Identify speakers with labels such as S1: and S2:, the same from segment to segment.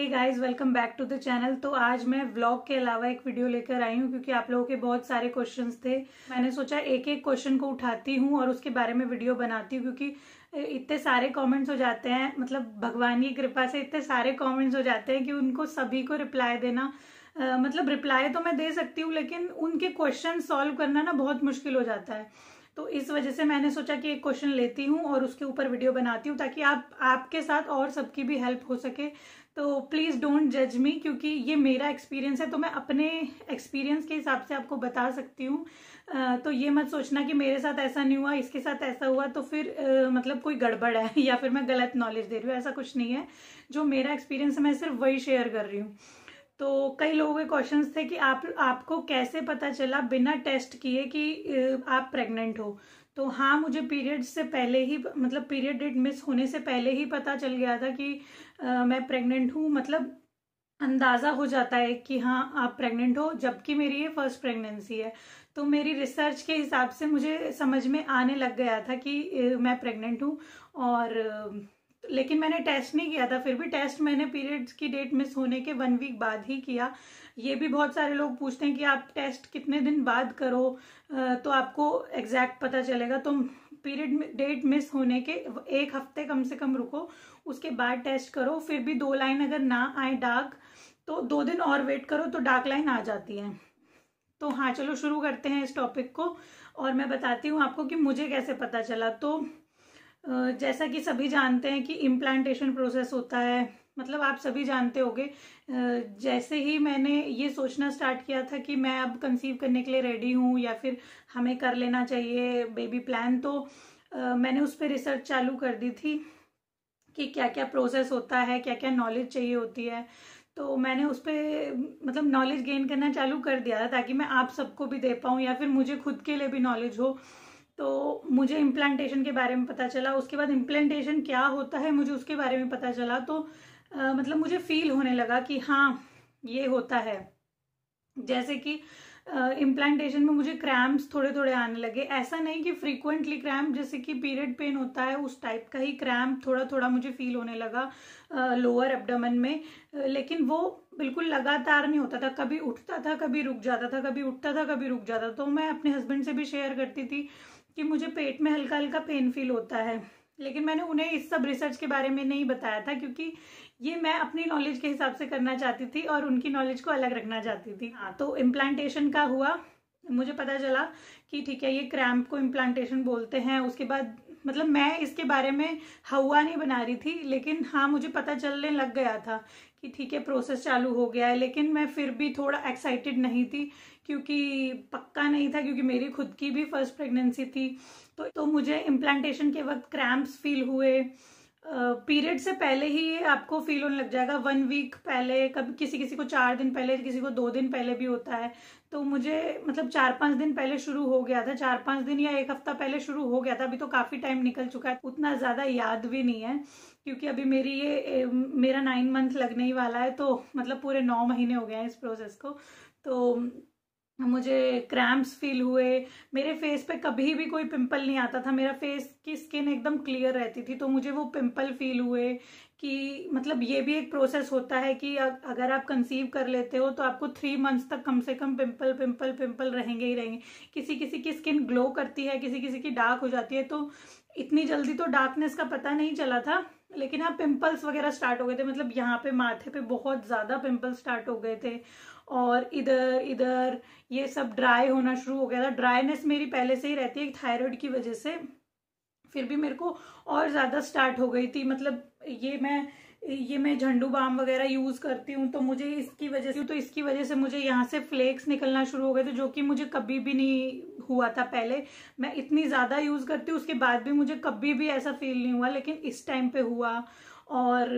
S1: Guys, welcome back to the channel. तो आज मैं व्लॉग के अलावा एक वीडियो लेकर आई हूँ क्योंकि आप लोगों के बहुत सारे क्वेश्चंस थे। मैंने सोचा एक एक क्वेश्चन को उठाती हूँ और उसके बारे में वीडियो बनाती हूँ क्योंकि इतने सारे कमेंट्स हो जाते हैं, मतलब भगवान की कृपा से इतने सारे कमेंट्स हो जाते हैं कि उनको सभी को रिप्लाई देना मतलब रिप्लाई तो मैं दे सकती हूँ लेकिन उनके क्वेश्चन सॉल्व करना ना बहुत मुश्किल हो जाता है। तो इस वजह से मैंने सोचा कि एक क्वेश्चन लेती हूँ और उसके ऊपर वीडियो बनाती हूँ ताकि आपके साथ और सबकी भी हेल्प हो सके। तो प्लीज़ डोंट जज मी क्योंकि ये मेरा एक्सपीरियंस है, तो मैं अपने एक्सपीरियंस के हिसाब से आपको बता सकती हूँ। तो ये मत सोचना कि मेरे साथ ऐसा नहीं हुआ, इसके साथ ऐसा हुआ तो फिर मतलब कोई गड़बड़ है या फिर मैं गलत नॉलेज दे रही हूँ। ऐसा कुछ नहीं है, जो मेरा एक्सपीरियंस है मैं सिर्फ वही शेयर कर रही हूँ। तो कई लोगों के क्वेश्चंस थे कि आपको कैसे पता चला बिना टेस्ट किए कि आप प्रेग्नेंट हो। तो हाँ, मुझे पीरियड से पहले ही, मतलब पीरियड डेट मिस होने से पहले ही पता चल गया था कि मैं प्रेग्नेंट हूँ। मतलब अंदाज़ा हो जाता है कि हाँ आप प्रेग्नेंट हो, जबकि मेरी ये फर्स्ट प्रेगनेंसी है। तो मेरी रिसर्च के हिसाब से मुझे समझ में आने लग गया था कि मैं प्रेग्नेंट हूँ। और लेकिन मैंने टेस्ट नहीं किया था, फिर भी टेस्ट मैंने पीरियड्स की डेट मिस होने के 1 वीक बाद ही किया। ये भी बहुत सारे लोग पूछते हैं कि आप टेस्ट कितने दिन बाद करो तो आपको एग्जैक्ट पता चलेगा। तो पीरियड डेट मिस होने के 1 हफ्ते कम से कम रुको, उसके बाद टेस्ट करो। फिर भी 2 लाइन अगर ना आए डार्क तो 2 दिन और वेट करो तो डार्क लाइन आ जाती है। तो हाँ, चलो शुरू करते हैं इस टॉपिक को और मैं बताती हूँ आपको कि मुझे कैसे पता चला। तो जैसा कि सभी जानते हैं कि इम्प्लांटेशन प्रोसेस होता है, मतलब आप सभी जानते होंगे। जैसे ही मैंने ये सोचना स्टार्ट किया था कि मैं अब कंसीव करने के लिए रेडी हूँ या फिर हमें कर लेना चाहिए बेबी प्लान, तो मैंने उस पर रिसर्च चालू कर दी थी कि क्या क्या प्रोसेस होता है, क्या क्या नॉलेज चाहिए होती है। तो मैंने उस पर मतलब नॉलेज गेन करना चालू कर दिया था ताकि मैं आप सबको भी दे पाऊँ या फिर मुझे खुद के लिए भी नॉलेज हो। तो मुझे इम्प्लांटेशन के बारे में पता चला, उसके बाद इम्प्लांटेशन क्या होता है मुझे उसके बारे में पता चला। तो मतलब मुझे फील होने लगा कि हाँ ये होता है। जैसे कि इम्प्लांटेशन में मुझे क्रैम्प्स थोड़े थोड़े आने लगे। ऐसा नहीं कि फ्रीक्वेंटली क्रैम्प जैसे कि पीरियड पेन होता है उस टाइप का ही क्रैम्प थोड़ा थोड़ा मुझे फील होने लगा लोअर एब्डोमेन में। लेकिन वो बिल्कुल लगातार नहीं होता था, कभी उठता था कभी रुक जाता था, कभी उठता था कभी रुक जाता था। तो मैं अपने हस्बैंड से भी शेयर करती थी कि मुझे पेट में हल्का हल्का पेन फील होता है, लेकिन मैंने उन्हें इस सब रिसर्च के बारे में नहीं बताया था क्योंकि ये मैं अपनी नॉलेज के हिसाब से करना चाहती थी और उनकी नॉलेज को अलग रखना चाहती थी। हाँ, तो इम्प्लांटेशन का हुआ, मुझे पता चला कि ठीक है ये क्रैम्प को इम्प्लांटेशन बोलते हैं। उसके बाद मतलब मैं इसके बारे में हवा नहीं बना रही थी, लेकिन हाँ मुझे पता चलने लग गया था कि ठीक है प्रोसेस चालू हो गया है। लेकिन मैं फिर भी थोड़ा एक्साइटेड नहीं थी क्योंकि पक्का नहीं था, क्योंकि मेरी खुद की भी फर्स्ट प्रेगनेंसी थी। तो मुझे इम्प्लांटेशन के वक्त क्रैम्प्स फील हुए। पीरियड से पहले ही आपको फील होने लग जाएगा, 1 वीक पहले, कभी किसी किसी को 4 दिन पहले, किसी को 2 दिन पहले भी होता है। तो मुझे मतलब 4-5 दिन पहले शुरू हो गया था, 4-5 दिन या 1 हफ्ता पहले शुरू हो गया था। अभी तो काफी टाइम निकल चुका है, उतना ज्यादा याद भी नहीं है क्योंकि अभी मेरा 9 मंथ लगने ही वाला है। तो मतलब पूरे 9 महीने हो गए हैं इस प्रोसेस को। तो मुझे क्रैम्प्स फील हुए। मेरे फेस पे कभी भी कोई पिंपल नहीं आता था, मेरा फेस की स्किन एकदम क्लियर रहती थी। तो मुझे वो पिंपल फील हुए कि मतलब ये भी एक प्रोसेस होता है कि अगर आप कंसीव कर लेते हो तो आपको 3 मंथ्स तक कम से कम पिंपल पिंपल पिंपल रहेंगे ही रहेंगे। किसी किसी की स्किन ग्लो करती है, किसी किसी की डार्क हो जाती है। तो इतनी जल्दी तो डार्कनेस का पता नहीं चला था, लेकिन हाँ पिंपल्स वगैरह स्टार्ट हो गए थे। मतलब यहाँ पे माथे पे बहुत ज्यादा पिंपल स्टार्ट हो गए थे और इधर इधर ये सब ड्राई होना शुरू हो गया था। ड्राईनेस मेरी पहले से ही रहती है थायराइड की वजह से, फिर भी मेरे को और ज्यादा स्टार्ट हो गई थी। मतलब ये मैं झंडू बाम वगैरह यूज करती हूँ तो मुझे इसकी वजह से मुझे यहाँ से फ्लेक्स निकलना शुरू हो गए थे, जो कि मुझे कभी भी नहीं हुआ था पहले। मैं इतनी ज्यादा यूज करती हूँ उसके बाद भी मुझे कभी भी ऐसा फील नहीं हुआ, लेकिन इस टाइम पे हुआ। और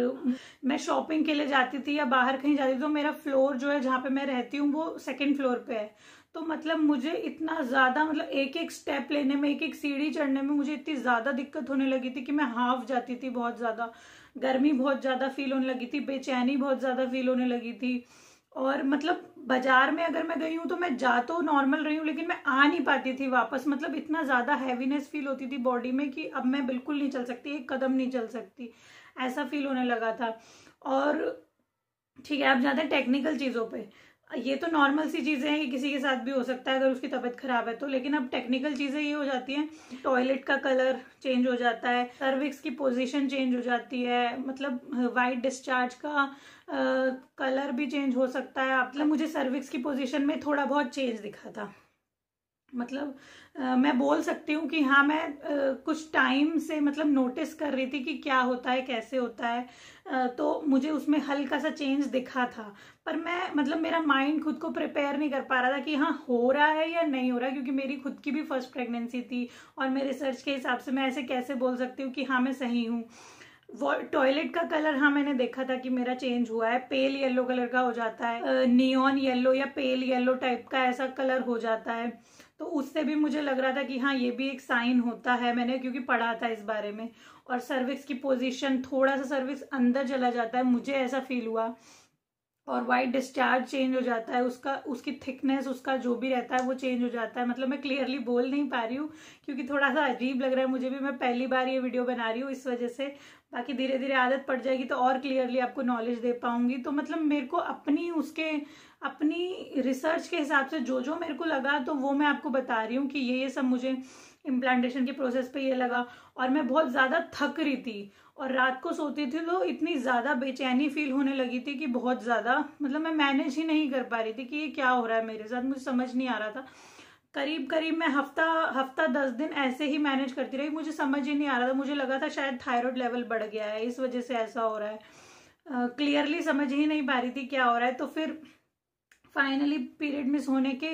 S1: मैं शॉपिंग के लिए जाती थी या बाहर कहीं जाती थी तो मेरा फ्लोर जो है जहाँ पे मैं रहती हूँ वो 2nd फ्लोर पे है। तो मतलब मुझे इतना ज्यादा, मतलब एक एक स्टेप लेने में, एक एक सीढ़ी चढ़ने में मुझे इतनी ज्यादा दिक्कत होने लगी थी कि मैं हाफ जाती थी। बहुत ज्यादा गर्मी बहुत ज्यादा फील होने लगी थी, बेचैनी बहुत ज्यादा फील होने लगी थी। और मतलब बाजार में अगर मैं गई हूँ तो मैं जा तो नॉर्मल रही हूँ लेकिन मैं आ नहीं पाती थी वापस। मतलब इतना ज्यादा हैवीनेस फील होती थी बॉडी में कि अब मैं बिल्कुल नहीं चल सकती, एक कदम नहीं चल सकती, ऐसा फील होने लगा था। और ठीक है, अब जाते हैं टेक्निकल चीज़ों पे। ये तो नॉर्मल सी चीज़ें हैं, ये किसी के साथ भी हो सकता है अगर उसकी तबीयत खराब है तो। लेकिन अब टेक्निकल चीज़ें ये हो जाती हैं, टॉयलेट का कलर चेंज हो जाता है, सर्विक्स की पोजीशन चेंज हो जाती है, मतलब वाइट डिस्चार्ज का कलर भी चेंज हो सकता है। मतलब मुझे सर्विक्स की पोजीशन में थोड़ा बहुत चेंज दिखा था। मतलब मैं बोल सकती हूँ कि हाँ, मैं कुछ टाइम से मतलब नोटिस कर रही थी कि क्या होता है, कैसे होता है। तो मुझे उसमें हल्का सा चेंज दिखा था, पर मैं मतलब मेरा माइंड खुद को प्रिपेयर नहीं कर पा रहा था कि हाँ हो रहा है या नहीं हो रहा है, क्योंकि मेरी खुद की भी फर्स्ट प्रेगनेंसी थी और मेरे रिसर्च के हिसाब से मैं ऐसे कैसे बोल सकती हूँ कि हाँ मैं सही हूँ। वो टॉयलेट का कलर, हाँ मैंने देखा था कि मेरा चेंज हुआ है, पेल येलो कलर का हो जाता है, नियॉन येलो या पेल येलो टाइप का ऐसा कलर हो जाता है। तो उससे भी मुझे लग रहा था कि हाँ ये भी एक साइन होता है, मैंने क्योंकि पढ़ा था इस बारे में। और सर्विक्स की पोजीशन, थोड़ा सा सर्विक्स अंदर चला जाता है, मुझे ऐसा फील हुआ। और वाइट डिस्चार्ज चेंज हो जाता है, उसका उसकी थिकनेस, उसका जो भी रहता है वो चेंज हो जाता है। मतलब मैं क्लियरली बोल नहीं पा रही हूँ क्योंकि थोड़ा सा अजीब लग रहा है मुझे भी, मैं पहली बार ये वीडियो बना रही हूँ इस वजह से। बाकी धीरे धीरे आदत पड़ जाएगी तो और क्लियरली आपको नॉलेज दे पाऊंगी। तो मतलब मेरे को अपनी रिसर्च के हिसाब से जो जो मेरे को लगा तो वो मैं आपको बता रही हूँ कि ये सब मुझे इम्प्लांटेशन के प्रोसेस पे ये लगा। और मैं बहुत ज़्यादा थक रही थी और रात को सोती थी तो इतनी ज़्यादा बेचैनी फील होने लगी थी कि बहुत ज़्यादा, मतलब मैं मैनेज ही नहीं कर पा रही थी कि ये क्या हो रहा है मेरे साथ, मुझे समझ नहीं आ रहा था। करीब करीब मैं हफ्ता 10 दिन ऐसे ही मैनेज करती रही, मुझे समझ ही नहीं आ रहा था। मुझे लगा था शायद थायराइड लेवल बढ़ गया है, इस वजह से ऐसा हो रहा है। क्लियरली समझ ही नहीं पा रही थी क्या हो रहा है। तो फिर फाइनली पीरियड मिस होने के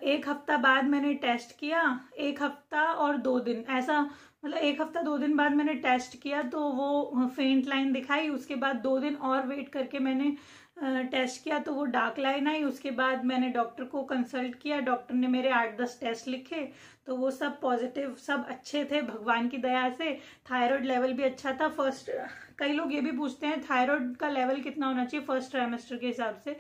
S1: 1 हफ्ता बाद मैंने टेस्ट किया, 1 हफ्ता और 2 दिन ऐसा, मतलब 1 हफ्ता 2 दिन बाद मैंने टेस्ट किया तो वो फेंट लाइन दिखाई। उसके बाद 2 दिन और वेट करके मैंने टेस्ट किया तो वो डार्क लाइन आई। उसके बाद मैंने डॉक्टर को कंसल्ट किया, डॉक्टर ने मेरे 8-10 टेस्ट लिखे तो वो सब पॉजिटिव, सब अच्छे थे भगवान की दया से। थायराइड लेवल भी अच्छा था। फर्स्ट, कई लोग ये भी पूछते हैं थायराइड का लेवल कितना होना चाहिए फर्स्ट ट्राइमेस्टर के हिसाब से।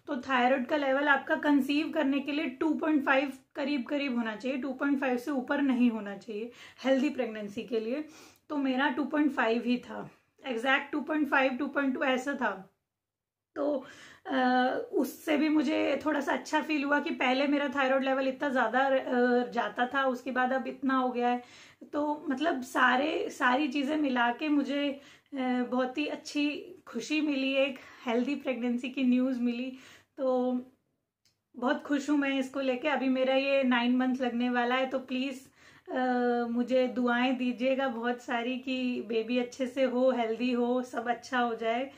S1: तो थायराइड का लेवल आपका कंसीव करने के लिए 2.5 करीब करीब होना चाहिए, 2.5 से ऊपर नहीं होना चाहिए हेल्दी प्रेगनेंसी के लिए। तो मेरा 2.5 ही था, एग्जैक्ट 2.5 2.2 ऐसा था। तो उससे भी मुझे थोड़ा सा अच्छा फील हुआ कि पहले मेरा थायराइड लेवल इतना ज़्यादा जाता था, उसके बाद अब इतना हो गया है। तो मतलब सारी चीज़ें मिला के मुझे बहुत ही अच्छी खुशी मिली, एक हेल्दी प्रेगनेंसी की न्यूज़ मिली। तो बहुत खुश हूँ मैं इसको लेके। अभी मेरा ये 9 मंथ लगने वाला है, तो प्लीज़ मुझे दुआएं दीजिएगा बहुत सारी कि बेबी अच्छे से हो, हेल्दी हो, सब अच्छा हो जाए।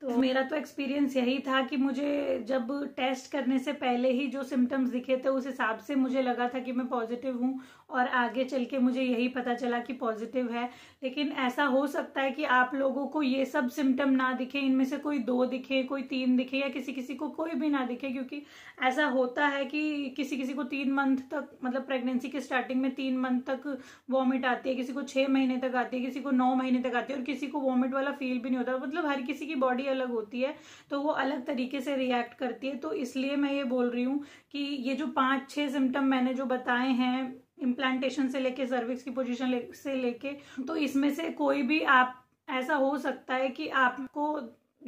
S1: तो मेरा तो एक्सपीरियंस यही था कि मुझे जब टेस्ट करने से पहले ही जो सिम्टम्स दिखे थे उस हिसाब से मुझे लगा था कि मैं पॉजिटिव हूँ, और आगे चल के मुझे यही पता चला कि पॉजिटिव है। लेकिन ऐसा हो सकता है कि आप लोगों को ये सब सिम्टम ना दिखे, इनमें से कोई 2 दिखे, कोई 3 दिखे, या किसी किसी को कोई भी ना दिखे। क्योंकि ऐसा होता है कि किसी किसी को 3 मंथ तक, मतलब प्रेगनेंसी के स्टार्टिंग में 3 मंथ तक वॉमिट आती है, किसी को 6 महीने तक आती है, किसी को 9 महीने तक आती है, और किसी को वॉमिट वाला फील भी नहीं होता। मतलब हर किसी की बॉडी अलग होती है तो वो अलग तरीके से रिएक्ट करती है। तो इसलिए मैं ये बोल रही हूँ कि ये जो 5-6 सिम्टम मैंने जो बताए हैं, इम्प्लांटेशन से लेके सर्विक्स की पोजीशन से लेके, तो इसमें से कोई भी आप, ऐसा हो सकता है कि आपको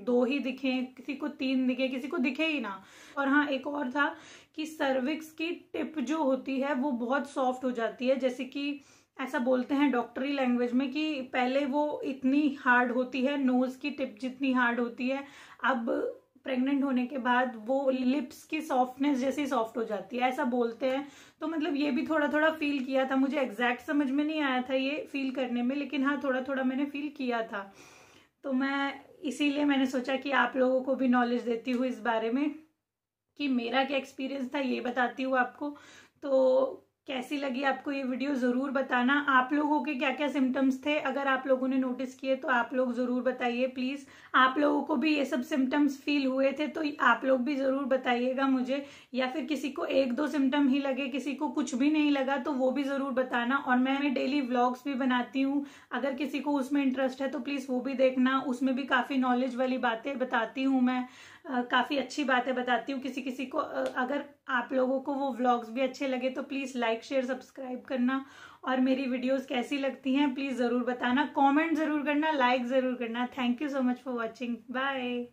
S1: 2 ही दिखे, किसी को 3 दिखे, किसी को दिखे ही ना। और हाँ, एक और था कि सर्विक्स की टिप जो होती है वो बहुत सॉफ्ट हो जाती है, जैसे कि ऐसा बोलते हैं डॉक्टरी लैंग्वेज में कि पहले वो इतनी हार्ड होती है, नोज की टिप जितनी हार्ड होती है, अब प्रेग्नेंट होने के बाद वो लिप्स की सॉफ्टनेस जैसी सॉफ्ट हो जाती है, ऐसा बोलते हैं। तो मतलब ये भी थोड़ा थोड़ा फील किया था, मुझे एग्जैक्ट समझ में नहीं आया था ये फील करने में, लेकिन हाँ थोड़ा थोड़ा मैंने फील किया था। तो मैं इसीलिए मैंने सोचा कि आप लोगों को भी नॉलेज देती हूँ इस बारे में कि मेरा क्या एक्सपीरियंस था, ये बताती हूँ आपको। तो कैसी लगी आपको ये वीडियो ज़रूर बताना। आप लोगों के क्या क्या सिम्टम्स थे, अगर आप लोगों ने नोटिस किए तो आप लोग ज़रूर बताइए प्लीज़। आप लोगों को भी ये सब सिम्टम्स फील हुए थे तो आप लोग भी ज़रूर बताइएगा मुझे, या फिर किसी को 1-2 सिम्टम ही लगे, किसी को कुछ भी नहीं लगा, तो वो भी ज़रूर बताना। और मैं डेली व्लॉग्स भी बनाती हूँ, अगर किसी को उसमें इंटरेस्ट है तो प्लीज़ वो भी देखना, उसमें भी काफ़ी नॉलेज वाली बातें बताती हूँ मैं, काफ़ी अच्छी बातें बताती हूँ किसी किसी को। अगर आप लोगों को वो व्लॉग्स भी अच्छे लगे तो प्लीज़ लाइक शेयर सब्सक्राइब करना, और मेरी वीडियोस कैसी लगती हैं प्लीज़ ज़रूर बताना, कमेंट ज़रूर करना, लाइक ज़रूर करना। Thank you so much for watching, bye.